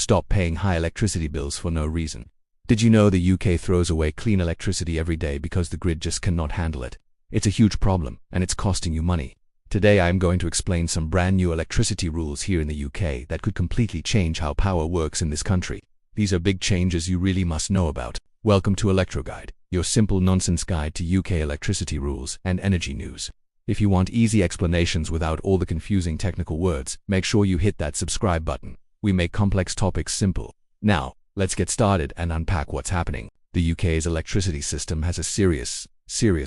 stop paying high electricity bills for no reason. Did you know the UK throws away clean electricity every day because the grid just cannot handle it? It's a huge problem, and it's costing you money. Today I am going to explain some brand new electricity rules here in the UK that could completely change how power works in this country. These are big changes you really must know about. Welcome to ElectroGuide, your simple nonsense guide to UK electricity rules and energy news. If you want easy explanations without all the confusing technical words, make sure you hit that subscribe button. We make complex topics simple. Now, let's get started and unpack what's happening. The UK's electricity system has a serious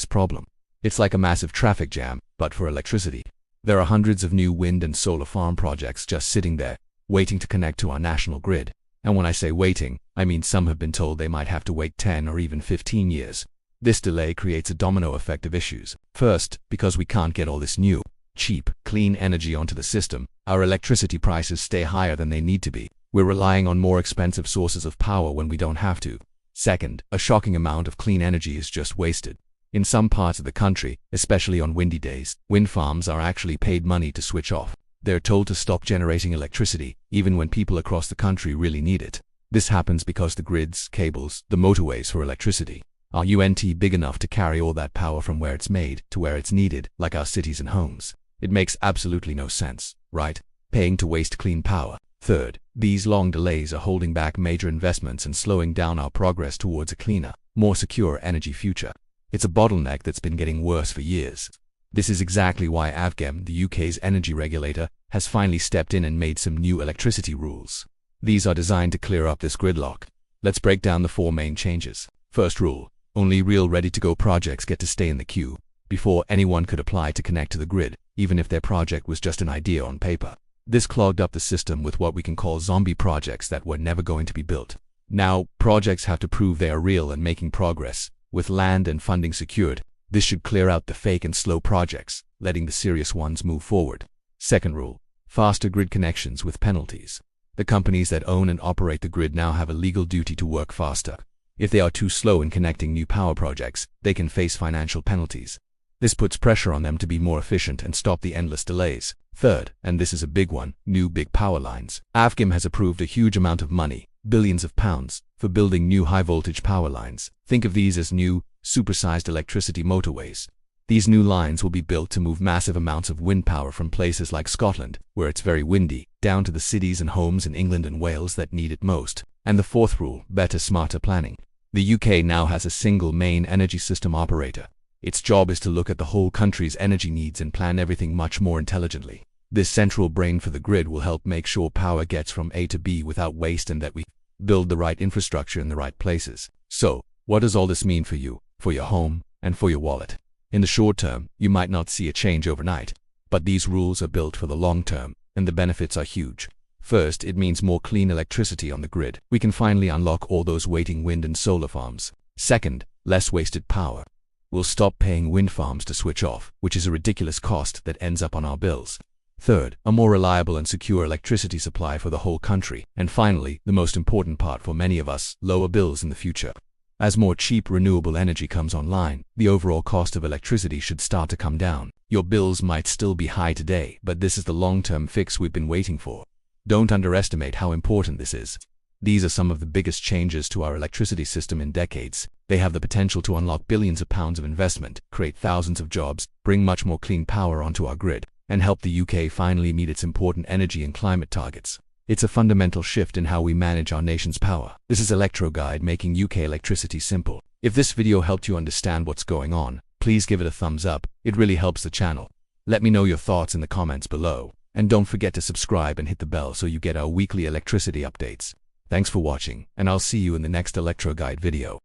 problem. It's like a massive traffic jam, but for electricity. There are hundreds of new wind and solar farm projects just sitting there, waiting to connect to our national grid. And when I say waiting, I mean some have been told they might have to wait 10 or even 15 years. This delay creates a domino effect of issues. First, because we can't get all this new, cheap, clean energy onto the system, our electricity prices stay higher than they need to be. We're relying on more expensive sources of power when we don't have to. Second, a shocking amount of clean energy is just wasted. In some parts of the country, especially on windy days, wind farms are actually paid money to switch off. They're told to stop generating electricity, even when people across the country really need it. This happens because the grids, cables, the motorways for electricity are big enough to carry all that power from where it's made to where it's needed, like our cities and homes. It makes absolutely no sense, right? Paying to waste clean power. Third, these long delays are holding back major investments and slowing down our progress towards a cleaner, more secure energy future. It's a bottleneck that's been getting worse for years. This is exactly why ofgem, the UK's energy regulator, has finally stepped in and made some new electricity rules. These are designed to clear up this gridlock. Let's break down the 4 main changes. First rule, only real ready-to-go projects get to stay in the queue. Before, anyone could apply to connect to the grid, even if their project was just an idea on paper. This clogged up the system with what we can call zombie projects that were never going to be built. Now, projects have to prove they are real and making progress. With land and funding secured, this should clear out the fake and slow projects, letting the serious ones move forward. Second rule, faster grid connections with penalties. The companies that own and operate the grid now have a legal duty to work faster. If they are too slow in connecting new power projects, they can face financial penalties. This puts pressure on them to be more efficient and stop the endless delays. Third, and this is a big one, new big power lines. ofgem has approved a huge amount of money, billions of pounds, for building new high-voltage power lines. Think of these as new, supersized electricity motorways. These new lines will be built to move massive amounts of wind power from places like Scotland, where it's very windy, down to the cities and homes in England and Wales that need it most. And the fourth rule, better, smarter planning. The UK now has a single main energy system operator. Its job is to look at the whole country's energy needs and plan everything much more intelligently. This central brain for the grid will help make sure power gets from A to B without waste and that we build the right infrastructure in the right places. So, what does all this mean for you, for your home, and for your wallet? In the short term, you might not see a change overnight, but these rules are built for the long term, and the benefits are huge. First, it means more clean electricity on the grid. We can finally unlock all those waiting wind and solar farms. Second, less wasted power. We'll stop paying wind farms to switch off, which is a ridiculous cost that ends up on our bills. Third, a more reliable and secure electricity supply for the whole country. And finally, the most important part for many of us, lower bills in the future. As more cheap renewable energy comes online, the overall cost of electricity should start to come down. Your bills might still be high today, but this is the long-term fix we've been waiting for. Don't underestimate how important this is. These are some of the biggest changes to our electricity system in decades. They have the potential to unlock billions of pounds of investment, create thousands of jobs, bring much more clean power onto our grid, and help the UK finally meet its important energy and climate targets. It's a fundamental shift in how we manage our nation's power. This is ElectroGuide, making UK electricity simple. If this video helped you understand what's going on, please give it a thumbs up. It really helps the channel. Let me know your thoughts in the comments below. And don't forget to subscribe and hit the bell so you get our weekly electricity updates. Thanks for watching, and I'll see you in the next ElectroGuide video.